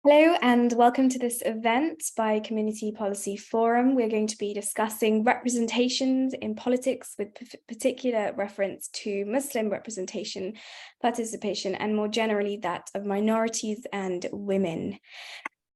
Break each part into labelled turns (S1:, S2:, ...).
S1: Hello and welcome to this event by Community Policy Forum. We're going to be discussing representations in politics with particular reference to Muslim representation, participation, and more generally that of minorities and women.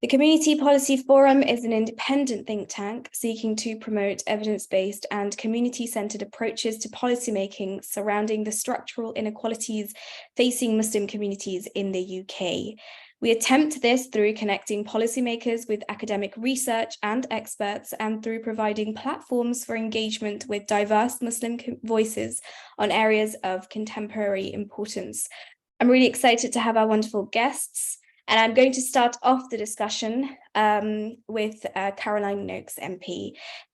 S1: The Community Policy Forum is an independent think tank seeking to promote evidence-based and community-centered approaches to policymaking surrounding the structural inequalities facing Muslim communities in the UK. We attempt this through connecting policymakers with academic research and experts, and through providing platforms for engagement with diverse Muslim voices on areas of contemporary importance. I'm really excited to have our wonderful guests, and I'm going to start off the discussion with Caroline Nokes MP.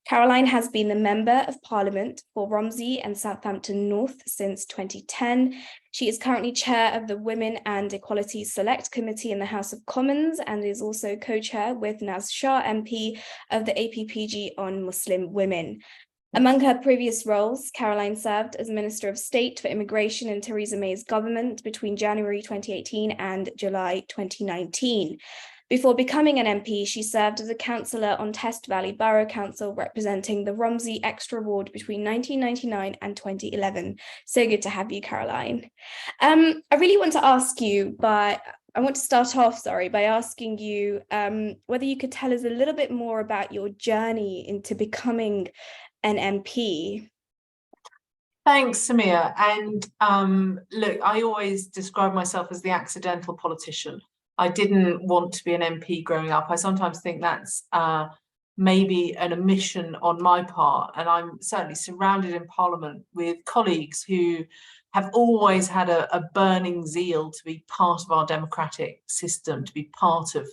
S1: Caroline has been the Member of Parliament for Romsey and Southampton North since 2010. She is currently chair of the Women and Equalities Select Committee in the House of Commons and is also co-chair with Naz Shah MP of the APPG on Muslim women. Among her previous roles, Caroline served as Minister of State for Immigration in Theresa May's government between January 2018 and July 2019. Before becoming an MP, she served as a councillor on Test Valley Borough Council, representing the Romsey Extra Ward between 1999 and 2011. So good to have you, Caroline. I really want to ask you, I want to start off, by asking you whether you could tell us a little bit more about your journey into becoming an MP.
S2: Thanks, Samia. And look, I always describe myself as the accidental politician. I didn't want to be an MP growing up. I sometimes think that's maybe an omission on my part. And I'm certainly surrounded in Parliament with colleagues who have always had a burning zeal to be part of our democratic system, to be part of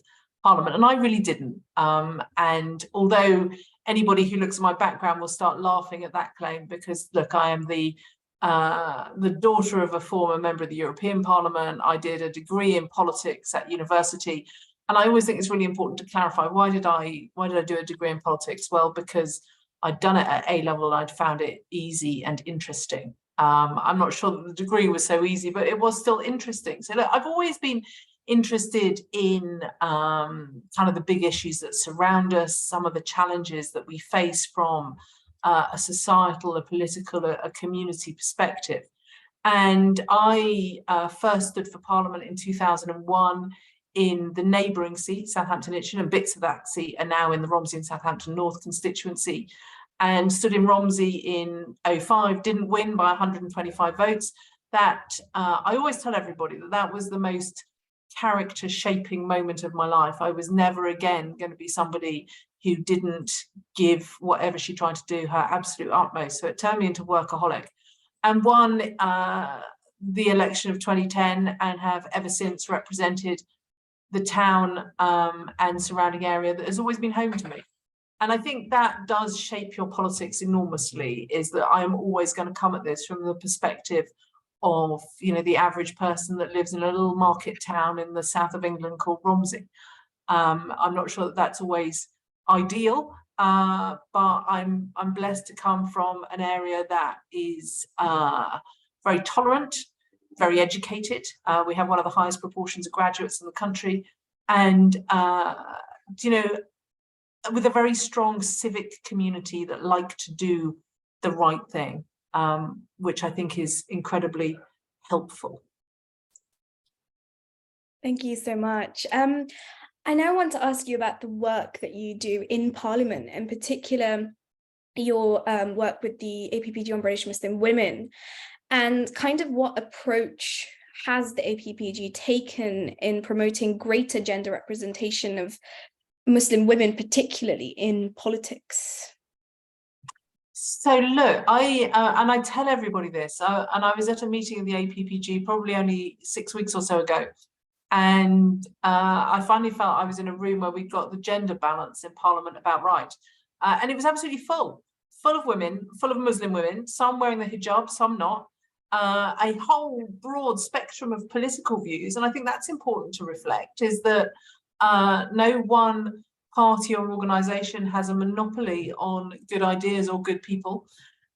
S2: Parliament. And I really didn't. And although anybody who looks at my background will start laughing at that claim, because look, I am the daughter of a former member of the European Parliament. I did a degree in politics at university, and I always think it's really important to clarify, why did I do a degree in politics? Well, because I'd done it at A level and I'd found it easy and interesting. I'm not sure that the degree was so easy, but it was still interesting. So look, I've always been interested in kind of the big issues that surround us, some of the challenges that we face from a societal, a political, a community perspective. And I first stood for Parliament in 2001 in the neighbouring seat, Southampton Itchen, and bits of that seat are now in the Romsey and Southampton North constituency, and stood in Romsey in 2005, didn't win by 125 votes. That I always tell everybody that was the most character shaping moment of my life. I was never again going to be somebody who didn't give whatever she tried to do her absolute utmost. So it turned me into workaholic, and won the election of 2010, and have ever since represented the town and surrounding area that has always been home to me. And I think that does shape your politics enormously, is that I am always going to come at this from the perspective of, you know, the average person that lives in a little market town in the south of England called Romsey. I'm not sure that that's always ideal, but I'm blessed to come from an area that is very tolerant, very educated. We have one of the highest proportions of graduates in the country, and you know, with a very strong civic community that like to do the right thing, which I think is incredibly helpful.
S1: Thank you so much. I now want to ask you about the work that you do in Parliament, in particular your work with the APPG on British Muslim women, and kind of what approach has the APPG taken in promoting greater gender representation of Muslim women, particularly in politics?
S2: So look, I tell everybody this, and I was at a meeting of the APPG probably only 6 weeks or so ago, and I finally felt I was in a room where we got the gender balance in Parliament about right, and it was absolutely full of women, full of Muslim women, some wearing the hijab, some not, a whole broad spectrum of political views. And I think that's important to reflect, is that no one party or organisation has a monopoly on good ideas or good people.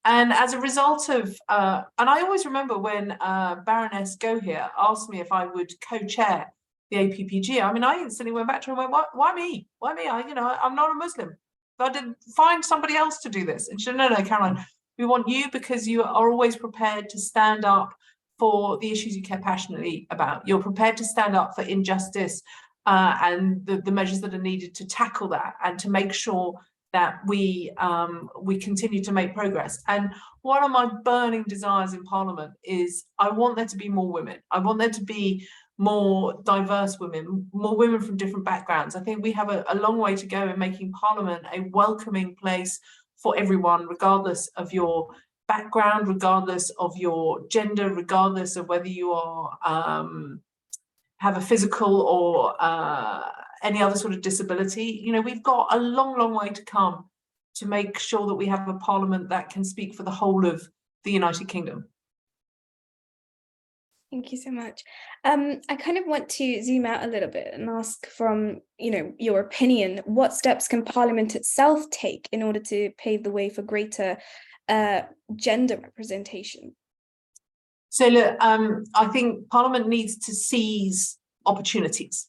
S2: And as a result of, and I always remember when Baroness Gohier asked me if I would co-chair the APPG, I mean, I instantly went back to her and went, why me? Why me? I'm not a Muslim. I did find somebody else to do this. And she said, no, Caroline, we want you because you are always prepared to stand up for the issues you care passionately about. You're prepared to stand up for injustice and the measures that are needed to tackle that and to make sure that we continue to make progress. And one of my burning desires in Parliament is I want there to be more women. I want there to be more diverse women, more women from different backgrounds. I think we have a long way to go in making Parliament a welcoming place for everyone, regardless of your background, regardless of your gender, regardless of whether you are have a physical or any other sort of disability. We've got a long way to come to make sure that we have a Parliament that can speak for the whole of the United Kingdom.
S1: Thank you so much. I kind of want to zoom out a little bit and ask from, your opinion, what steps can Parliament itself take in order to pave the way for greater gender representation?
S2: So look, I think Parliament needs to seize opportunities.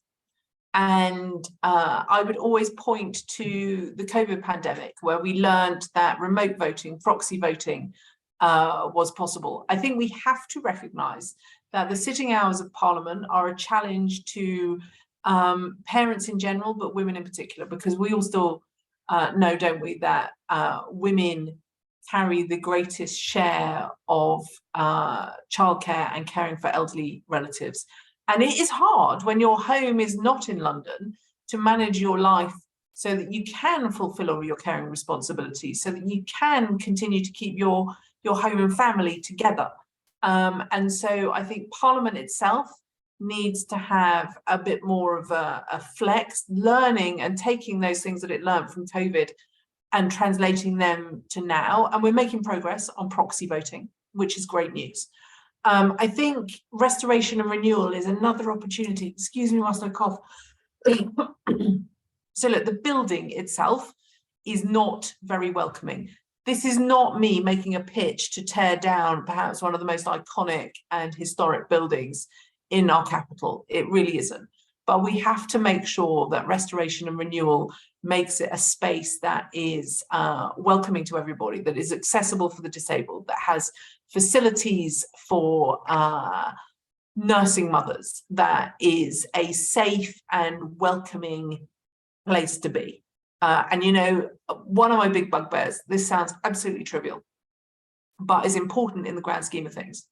S2: And I would always point to the COVID pandemic, where we learned that remote voting, proxy voting was possible. I think we have to recognise that the sitting hours of Parliament are a challenge to parents in general, but women in particular, because we all still know, don't we, that women carry the greatest share of childcare and caring for elderly relatives. And it is hard when your home is not in London to manage your life so that you can fulfill all your caring responsibilities, so that you can continue to keep your home and family together. And so I think Parliament itself needs to have a bit more of a flex, learning and taking those things that it learned from COVID and translating them to now. And we're making progress on proxy voting, which is great news. I think restoration and renewal is another opportunity. Excuse me whilst I cough. So look, the building itself is not very welcoming. This is not me making a pitch to tear down perhaps one of the most iconic and historic buildings in our capital. It really isn't. But we have to make sure that restoration and renewal makes it a space that is welcoming to everybody, that is accessible for the disabled, that has facilities for nursing mothers, that is a safe and welcoming place to be. And one of my big bugbears, this sounds absolutely trivial, but is important in the grand scheme of things.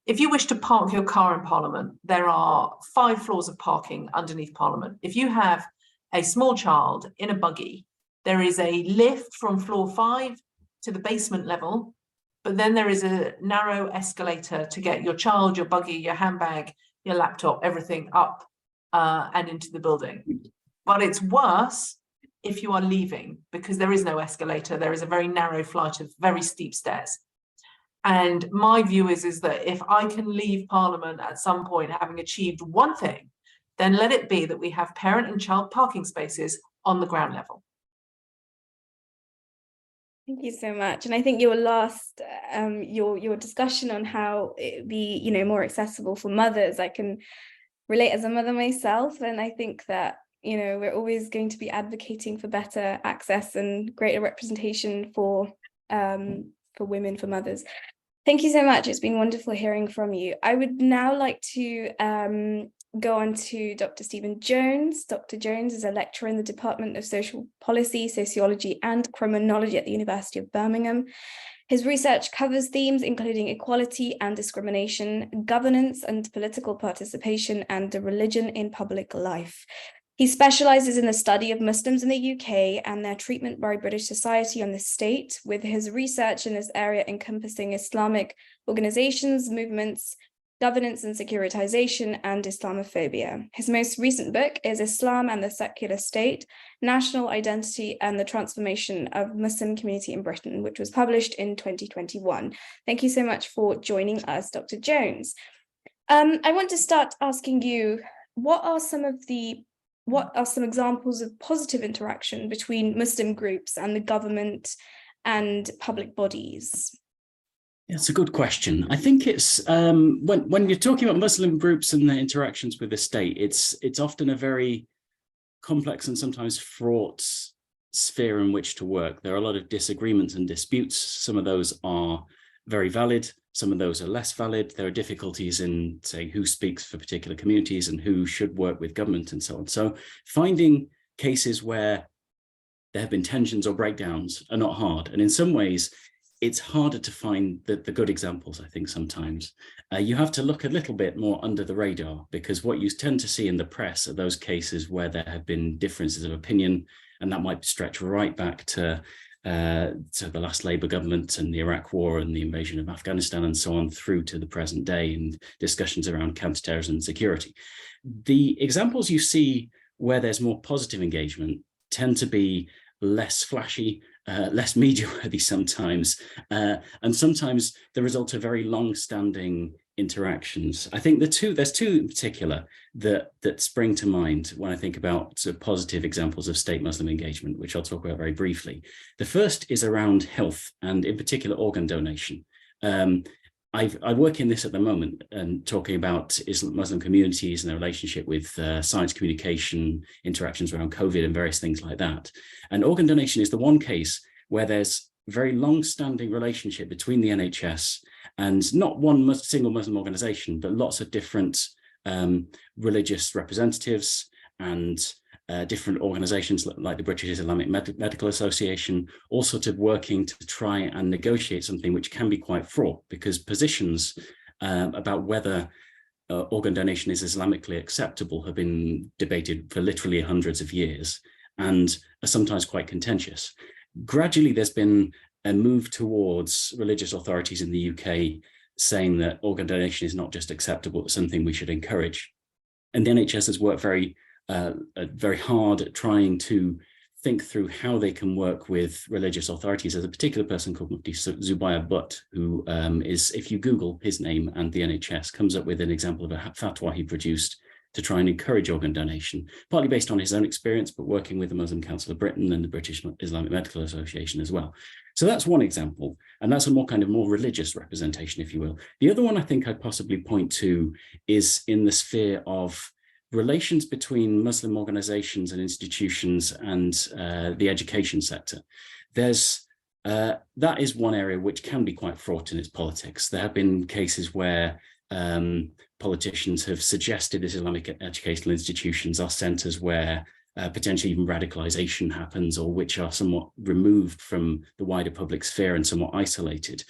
S2: If you wish to park your car in Parliament, there are 5 floors of parking underneath Parliament. If you have a small child in a buggy, there is a lift from floor 5 to the basement level, but then there is a narrow escalator to get your child, your buggy, your handbag, your laptop, everything up and into the building. But it's worse if you are leaving, because there is no escalator. There is a very narrow flight of very steep stairs. And my view is that if I can leave Parliament at some point having achieved one thing, then let it be that we have parent and child parking spaces on the ground level.
S1: Thank you so much. And I think your last, your discussion on how it would be, more accessible for mothers, I can relate as a mother myself. And I think that, we're always going to be advocating for better access and greater representation for women, for mothers. Thank you so much. It's been wonderful hearing from you. I would now like to go on to Dr. Stephen Jones. Dr. Jones is a lecturer in the Department of Social Policy, Sociology and Criminology at the University of Birmingham. His research covers themes including equality and discrimination, governance and political participation, and religion in public life. He specialises in the study of Muslims in the UK and their treatment by British society on the state, with his research in this area encompassing Islamic organisations, movements, governance and securitization, and Islamophobia. His most recent book is Islam and the Secular State, National Identity and the Transformation of Muslim Community in Britain, which was published in 2021. Thank you so much for joining us, Dr. Jones. I want to start asking you, what are some examples of positive interaction between Muslim groups and the government and public bodies?
S3: It's a good question. I think it's when you're talking about Muslim groups and their interactions with the state, it's often a very complex and sometimes fraught sphere in which to work. There are a lot of disagreements and disputes. Some of those are very valid. Some of those are less valid. There are difficulties in, say, who speaks for particular communities and who should work with government and so on. So finding cases where there have been tensions or breakdowns are not hard. And in some ways, it's harder to find the good examples, I think, sometimes. You have to look a little bit more under the radar, because what you tend to see in the press are those cases where there have been differences of opinion, and that might stretch right back to the last Labour government and the Iraq War and the invasion of Afghanistan and so on, through to the present day and discussions around counterterrorism and security. The examples you see where there's more positive engagement tend to be less flashy, less media-worthy sometimes, and sometimes the result of very long-standing interactions. I think there's two in particular that spring to mind when I think about sort of positive examples of state Muslim engagement, which I'll talk about very briefly. The first is around health, and in particular organ donation. I work in this at the moment and talking about Muslim communities and their relationship with science communication, interactions around COVID and various things like that. And organ donation is the one case where there's a very long-standing relationship between the NHS and not one single Muslim organization, but lots of different religious representatives and different organizations like the British Islamic Medical Association, all sort of working to try and negotiate something which can be quite fraught, because positions about whether organ donation is Islamically acceptable have been debated for literally hundreds of years and are sometimes quite contentious. Gradually, there's been a move towards religious authorities in the UK saying that organ donation is not just acceptable, it's something we should encourage. And the NHS has worked very hard at trying to think through how they can work with religious authorities. There's a particular person called Mufti Zubair Butt, who is, if you Google his name and the NHS, comes up with an example of a fatwa he produced to try and encourage organ donation, partly based on his own experience, but working with the Muslim Council of Britain and the British Islamic Medical Association as well. So that's one example, and that's a more religious representation, if you will. The other one I think I'd possibly point to is in the sphere of relations between Muslim organizations and institutions and the education sector. That is one area which can be quite fraught in its politics. There have been cases where politicians have suggested that Islamic educational institutions are centers where potentially even radicalization happens, or which are somewhat removed from the wider public sphere and somewhat isolated.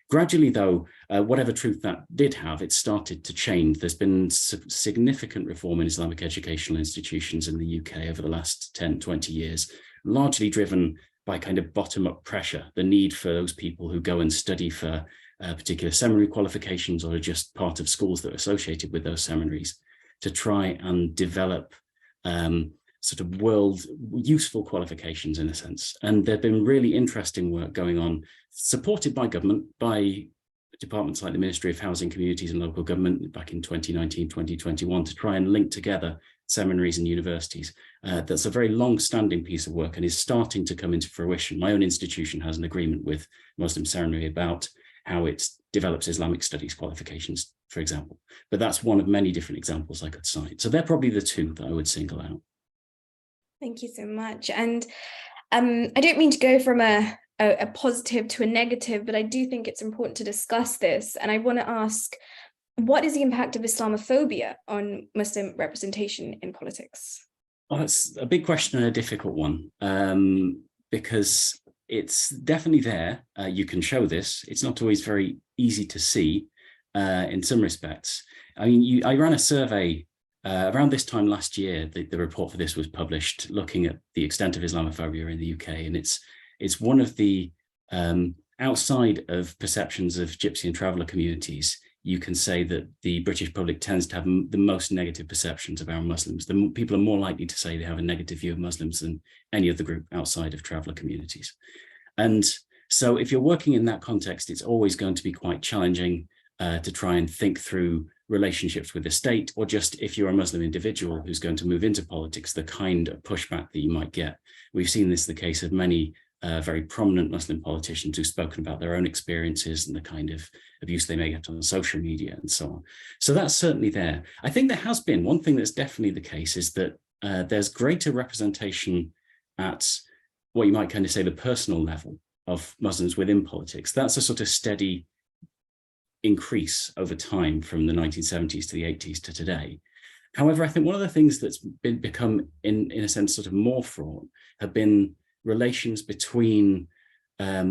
S3: Gradually, though, whatever truth that did have, it started to change. There's been significant reform in Islamic educational institutions in the UK over the last 10, 20 years, largely driven by kind of bottom-up pressure, the need for those people who go and study for particular seminary qualifications or are just part of schools that are associated with those seminaries to try and develop sort of world useful qualifications in a sense. And there've been really interesting work going on, supported by government, by departments like the Ministry of Housing, Communities and Local Government back in 2019, 2021, to try and link together seminaries and universities. That's a very long-standing piece of work and is starting to come into fruition. My own institution has an agreement with Muslim Seminary about how it develops Islamic studies qualifications, for example. But that's one of many different examples I could cite. So they're probably the two that I would single out.
S1: Thank you so much. And I don't mean to go from a positive to a negative, but I do think it's important to discuss this. And I want to ask, what is the impact of Islamophobia on Muslim representation in politics?
S3: Well, that's a big question and a difficult one, because it's definitely there. You can show this. It's not always very easy to see in some respects. I mean, I ran a survey around this time last year. The report for this was published, looking at the extent of Islamophobia in the UK, and it's one of the outside of perceptions of gypsy and traveller communities. You can say that the British public tends to have the most negative perceptions about Muslims. The people are more likely to say they have a negative view of Muslims than any other group outside of traveller communities. And so if you're working in that context, it's always going to be quite challenging to try and think through relationships with the state, or just if you're a Muslim individual who's going to move into politics, the kind of pushback that you might get. We've seen this the case of many very prominent Muslim politicians who've spoken about their own experiences and the kind of abuse they may get on social media and so on. So that's certainly there. I think there has been one thing that's definitely the case is that there's greater representation at what you might kind of say the personal level of Muslims within politics. That's a sort of steady increase over time from the 1970s to the 80s to today. However, I think one of the things that's become, in a sense, sort of more fraught have been relations between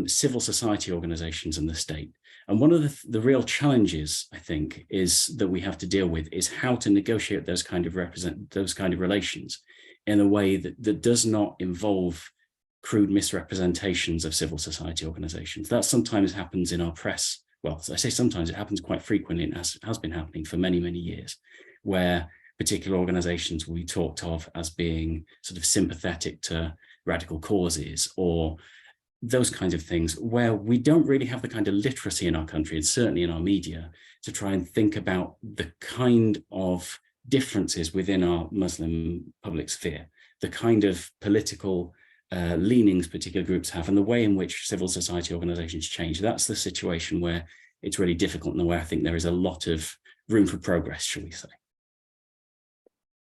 S3: civil society organizations and the state. And one of the real challenges, I think, is that we have to deal with is how to negotiate those kind of relations in a way that does not involve crude misrepresentations of civil society organizations. That sometimes happens in our press. Well, as I say, sometimes it happens quite frequently and has been happening for many, many years, where particular organizations will be talked of as being sort of sympathetic to radical causes or those kinds of things, where we don't really have the kind of literacy in our country and certainly in our media to try and think about the kind of differences within our Muslim public sphere, the kind of political leanings particular groups have and the way in which civil society organizations change. That's the situation where it's really difficult and where I think there is a lot of room for progress, shall we say.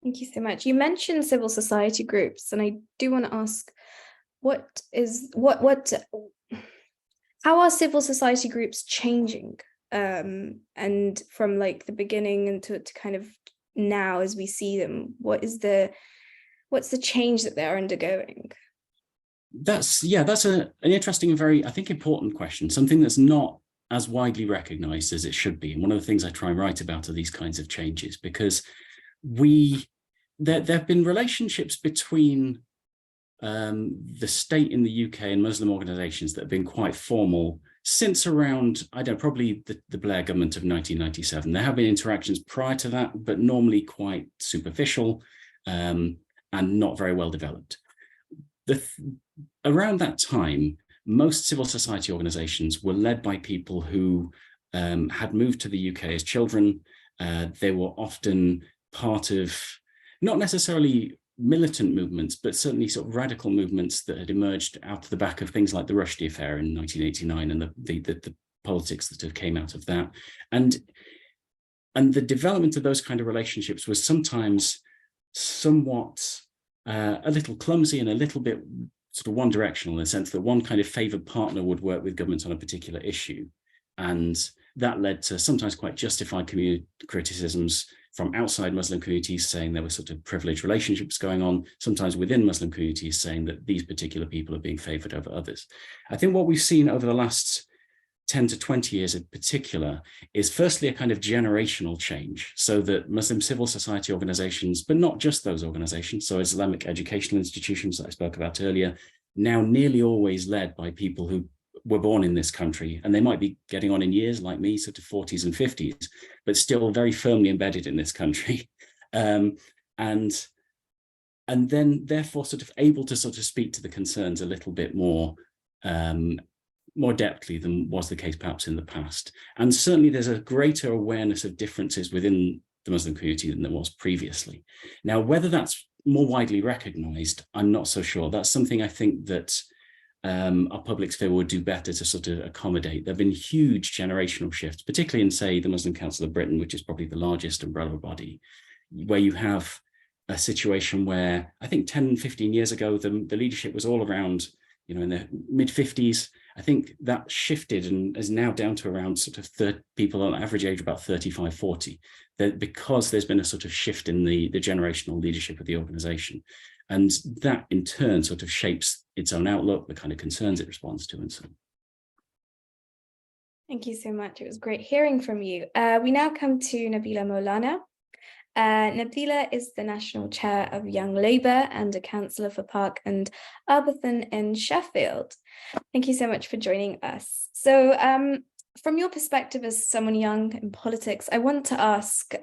S1: Thank you so much. You mentioned civil society groups, and I do want to ask, how are civil society groups changing? And from like the beginning and to kind of now as we see them, what's the change that they're undergoing?
S3: That's an interesting and very, I think, important question, something that's not as widely recognized as it should be. And one of the things I try and write about are these kinds of changes, because there have been relationships between the state in the UK and Muslim organizations that have been quite formal since around, probably the Blair government of 1997. There have been interactions prior to that, but normally quite superficial and not very well developed. Around that time, most civil society organizations were led by people who had moved to the UK as children. They were often part of not necessarily militant movements, but certainly sort of radical movements that had emerged out of the back of things like the Rushdie affair in 1989 and the politics that have came out of that. And the development of those kind of relationships was sometimes somewhat a little clumsy and a little bit sort of one directional, in the sense that one kind of favored partner would work with government on a particular issue. And that led to sometimes quite justified criticisms from outside Muslim communities saying there were sort of privileged relationships going on, sometimes within Muslim communities saying that these particular people are being favored over others. I think what we've seen over the last 10 to 20 years in particular is firstly a kind of generational change, so that Muslim civil society organizations, but not just those organizations, so Islamic educational institutions that I spoke about earlier, now nearly always led by people who were born in this country, and they might be getting on in years like me, sort of 40s and 50s, but still very firmly embedded in this country. And then therefore sort of able to sort of speak to the concerns a little bit more depthly than was the case perhaps in the past. And certainly there's a greater awareness of differences within the Muslim community than there was previously. Now, whether that's more widely recognized, I'm not so sure. That's something I think that our public sphere would do better to sort of accommodate. There have been huge generational shifts, particularly in, say, the Muslim Council of Britain, which is probably the largest umbrella body, where you have a situation where I think 10, 15 years ago, the leadership was all around, in the mid-50s. I think that shifted and is now down to around sort of people on average age about 35, 40, because there's been a sort of shift in the generational leadership of the organization. And that in turn sort of shapes its own outlook, the kind of concerns it responds to and so on.
S1: Thank you so much. It was great hearing from you. We now come to Nabeela Mowlana. Nabeela is the National Chair of Young Labour and a Councillor for Park and Arbourthorne in Sheffield. Thank you so much for joining us. So from your perspective as someone young in politics, I want to ask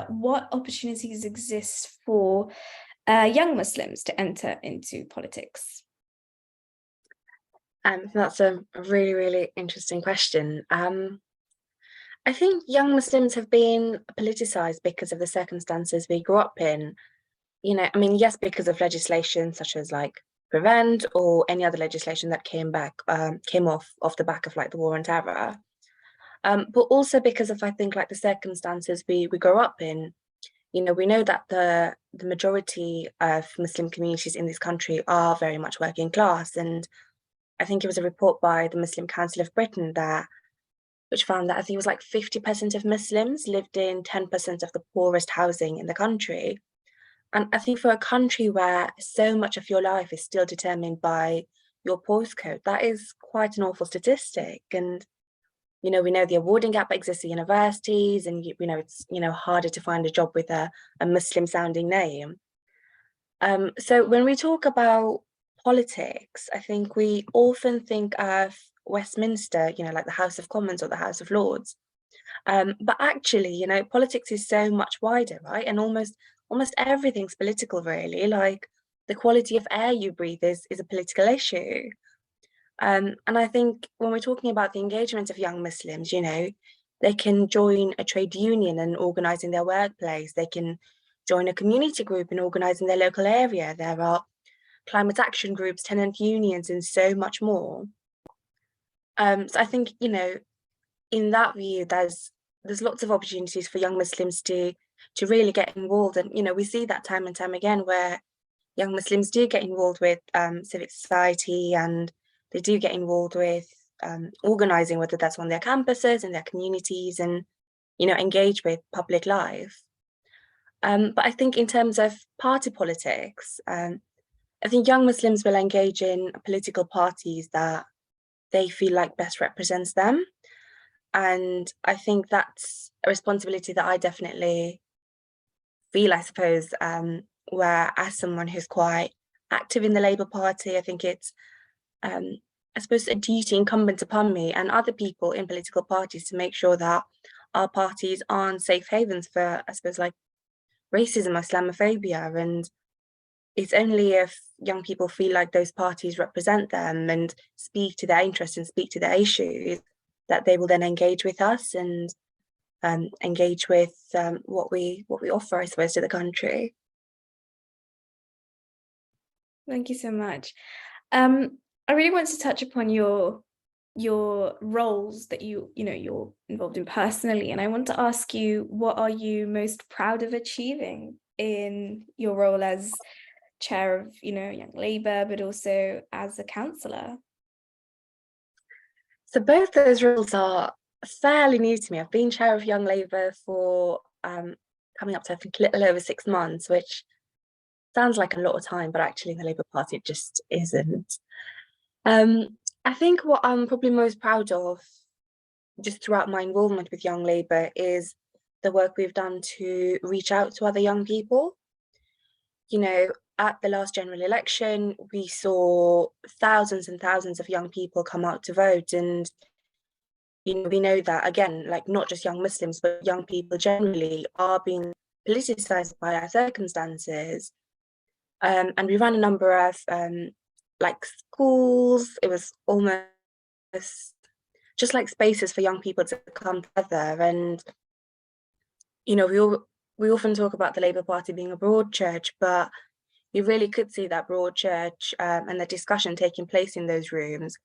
S1: what opportunities exist for young Muslims to enter into politics?
S4: That's a really, really interesting question. I think young Muslims have been politicised because of the circumstances we grew up in. Yes, because of legislation such as like Prevent or any other legislation that came off the back of like the war on terror. But also because of, I think, like the circumstances we grow up in. You know, we know that the majority of Muslim communities in this country are very much working class, and I think it was a report by the Muslim Council of Britain which found that I think it was like 50% of Muslims lived in 10% of the poorest housing in the country. And I think for a country where so much of your life is still determined by your postcode, that is quite an awful statistic. And, you know, we know the awarding gap exists at universities, and, you know, it's, you know, harder to find a job with a Muslim sounding name. So when we talk about politics, I think we often think of Westminster, you know, like the House of Commons or the House of Lords. But actually, you know, politics is so much wider, right? And almost everything's political, really. Like the quality of air you breathe is a political issue. And I think when we're talking about the engagement of young Muslims, you know, they can join a trade union and organise in their workplace. They can join a community group and organise in their local area. There are climate action groups, tenant unions, and so much more. So I think, you know, in that view, there's lots of opportunities for young Muslims to really get involved. And, you know, we see that time and time again where young Muslims do get involved with civic society, and they do get involved with organising, whether that's on their campuses and their communities, and, you know, engage with public life. But I think in terms of party politics, I think young Muslims will engage in political parties that they feel like best represents them. And I think that's a responsibility that I definitely feel, I suppose, where as someone who's quite active in the Labour Party, I think it's, I suppose, a duty incumbent upon me and other people in political parties to make sure that our parties aren't safe havens for, I suppose, like racism or Islamophobia. And it's only if young people feel like those parties represent them and speak to their interests and speak to their issues that they will then engage with us and engage with what we offer, I suppose, to the country.
S1: Thank you so much. I really want to touch upon your roles that you're involved in personally, and I want to ask you, what are you most proud of achieving in your role as chair of, you know, Young Labour, but also as a councillor?
S4: So both those roles are fairly new to me. I've been chair of Young Labour for coming up to, I think, a little over 6 months, which sounds like a lot of time, but actually in the Labour Party it just isn't. I think what I'm probably most proud of just throughout my involvement with Young Labour is the work we've done to reach out to other young people. You know, at the last general election, we saw thousands and thousands of young people come out to vote. And, you know, we know that, again, like not just young Muslims, but young people generally are being politicised by our circumstances. And we ran a number of like schools. It was almost just like spaces for young people to come together. And, you know, we often talk about the Labour Party being a broad church, but you really could see that broad church and the discussion taking place in those rooms.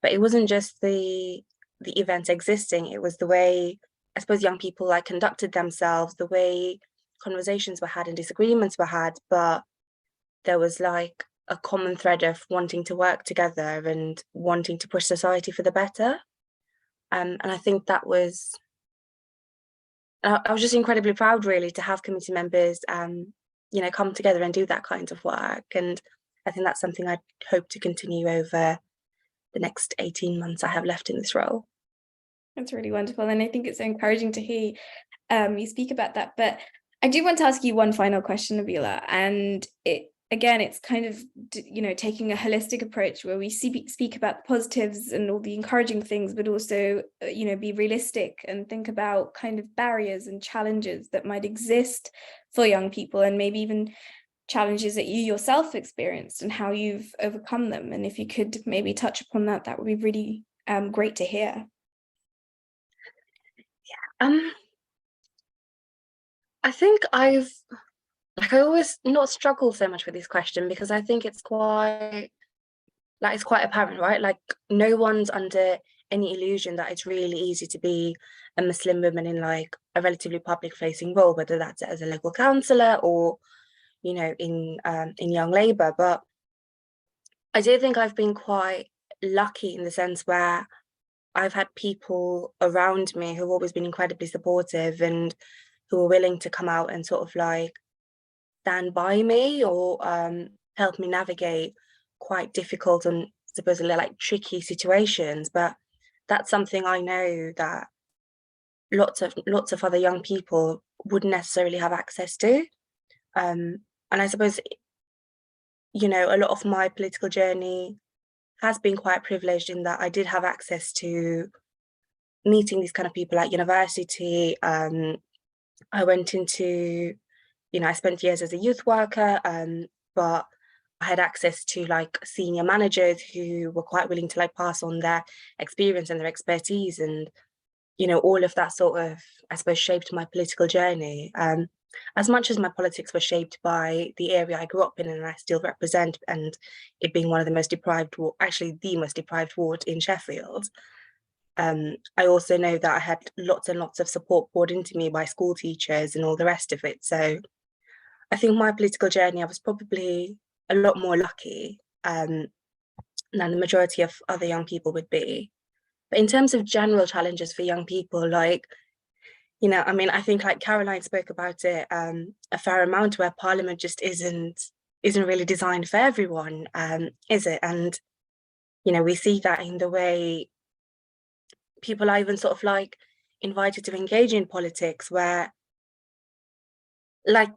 S4: But it wasn't just the event existing, it was the way, I suppose, young people like conducted themselves, the way conversations were had and disagreements were had, but there was like a common thread of wanting to work together and wanting to push society for the better. And I think that was, I was just incredibly proud, really, to have committee members, you know, come together and do that kind of work. And I think that's something I hope to continue over the next 18 months I have left in this role.
S1: That's really wonderful. And I think it's so encouraging to hear you speak about that. But I do want to ask you one final question, Nabeela. And it's kind of, you know, taking a holistic approach where we speak about the positives and all the encouraging things, but also, you know, be realistic and think about kind of barriers and challenges that might exist for young people, and maybe even challenges that you yourself experienced and how you've overcome them. And if you could maybe touch upon that, that would be really great to hear.
S4: Yeah, I think I've like I always not struggle so much with this question, because I think it's quite apparent, right? Like no one's under any illusion that it's really easy to be a Muslim woman in like a relatively public facing role, whether that's as a local councillor or, you know, in Young Labour. But I do think I've been quite lucky in the sense where I've had people around me who've always been incredibly supportive and who are willing to come out and sort of like stand by me or help me navigate quite difficult and supposedly like tricky situations. But that's something I know that lots of other young people wouldn't necessarily have access to. And I suppose, you know, a lot of my political journey has been quite privileged in that I did have access to meeting these kind of people at university. I went into, you know, I spent years as a youth worker, but I had access to like senior managers who were quite willing to like pass on their experience and their expertise, and, you know, all of that sort of, I suppose, shaped my political journey. As much as my politics were shaped by the area I grew up in and I still represent, and it being one of the most deprived, actually the most deprived ward in Sheffield, I also know that I had lots and lots of support poured into me by school teachers and all the rest of it. So I think my political journey, I was probably a lot more lucky than the majority of other young people would be. But in terms of general challenges for young people, like, you know, I mean, I think like Caroline spoke about it a fair amount, where Parliament just isn't really designed for everyone, is it? And, you know, we see that in the way people are even sort of like invited to engage in politics, where like,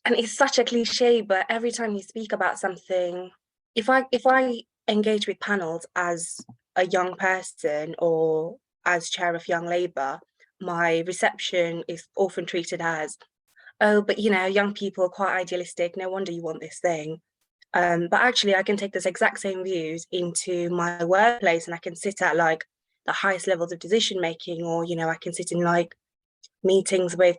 S4: and it's such a cliche, but every time you speak about something, if I engage with panels as a young person or as chair of Young Labour, my reception is often treated as, oh, but you know, young people are quite idealistic, no wonder you want this thing. But actually I can take this exact same views into my workplace, and I can sit at like the highest levels of decision making, or, you know, I can sit in like meetings with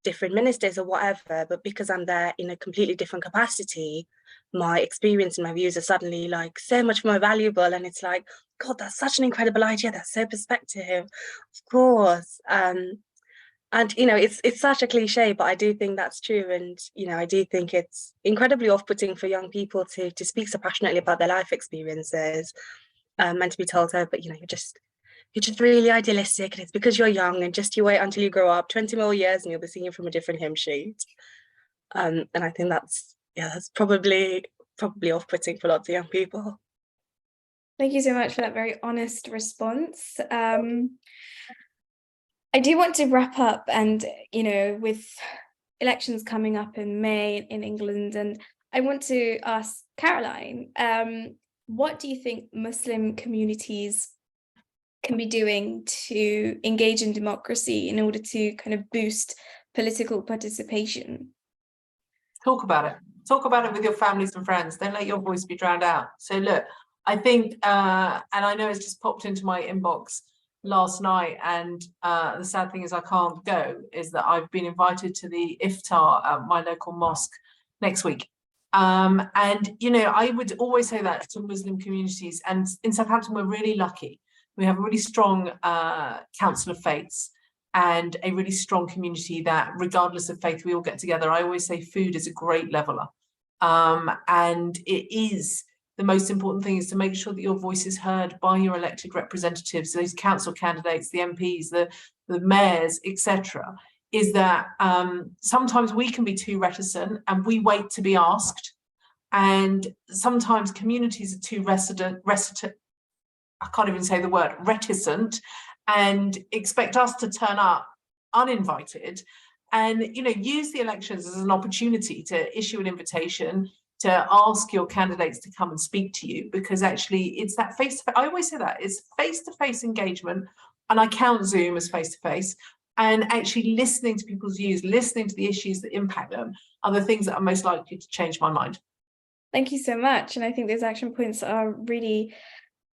S4: different ministers or whatever, but because I'm there in a completely different capacity, my experience and my views are suddenly like so much more valuable. And it's like, God, that's such an incredible idea, that's so perspective, of course. And you know, it's such a cliche, but I do think that's true. And you know, I do think it's incredibly off-putting for young people to speak so passionately about their life experiences, and to be told, oh, but you know, you're just really idealistic, and it's because you're young, and just you wait until you grow up 20 more years and you'll be singing from a different hymn sheet. And I think that's probably off-putting for lots of young people.
S1: Thank you so much for that very honest response. I do want to wrap up, and, you know, with elections coming up in May in England, and I want to ask Caroline, what do you think Muslim communities can be doing to engage in democracy in order to kind of boost political participation?
S2: Talk about it. Talk about it with your families and friends. Don't let your voice be drowned out. So look, I think, and I know it's just popped into my inbox last night, and the sad thing is I can't go, is that I've been invited to the iftar at my local mosque next week. And, you know, I would always say that to Muslim communities, and in Southampton, we're really lucky. We have a really strong council of faiths and a really strong community that, regardless of faith, we all get together. I always say food is a great leveler. And it is, the most important thing is to make sure that your voice is heard by your elected representatives, those council candidates, the MPs, the mayors, etc. Is that sometimes we can be too reticent and we wait to be asked. And sometimes communities are too reticent, and expect us to turn up uninvited. And, you know, use the elections as an opportunity to issue an invitation, to ask your candidates to come and speak to you, because actually it's that face-to-face, I always say that, it's face-to-face engagement, and I count Zoom as face-to-face, and actually listening to people's views, listening to the issues that impact them are the things that are most likely to change my mind.
S1: Thank you so much. And I think those action points are really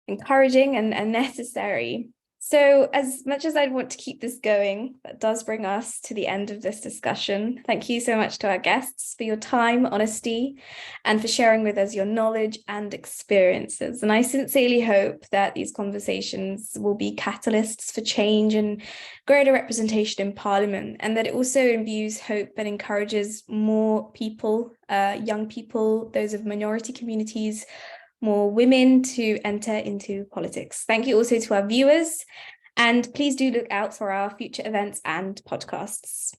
S1: encouraging and necessary. So as much as I'd want to keep this going, that does bring us to the end of this discussion. Thank you so much to our guests for your time, honesty, and for sharing with us your knowledge and experiences. And I sincerely hope that these conversations will be catalysts for change and greater representation in Parliament, and that it also imbues hope and encourages more people, young people, those of minority communities, more women to enter into politics. Thank you also to our viewers, and please do look out for our future events and podcasts.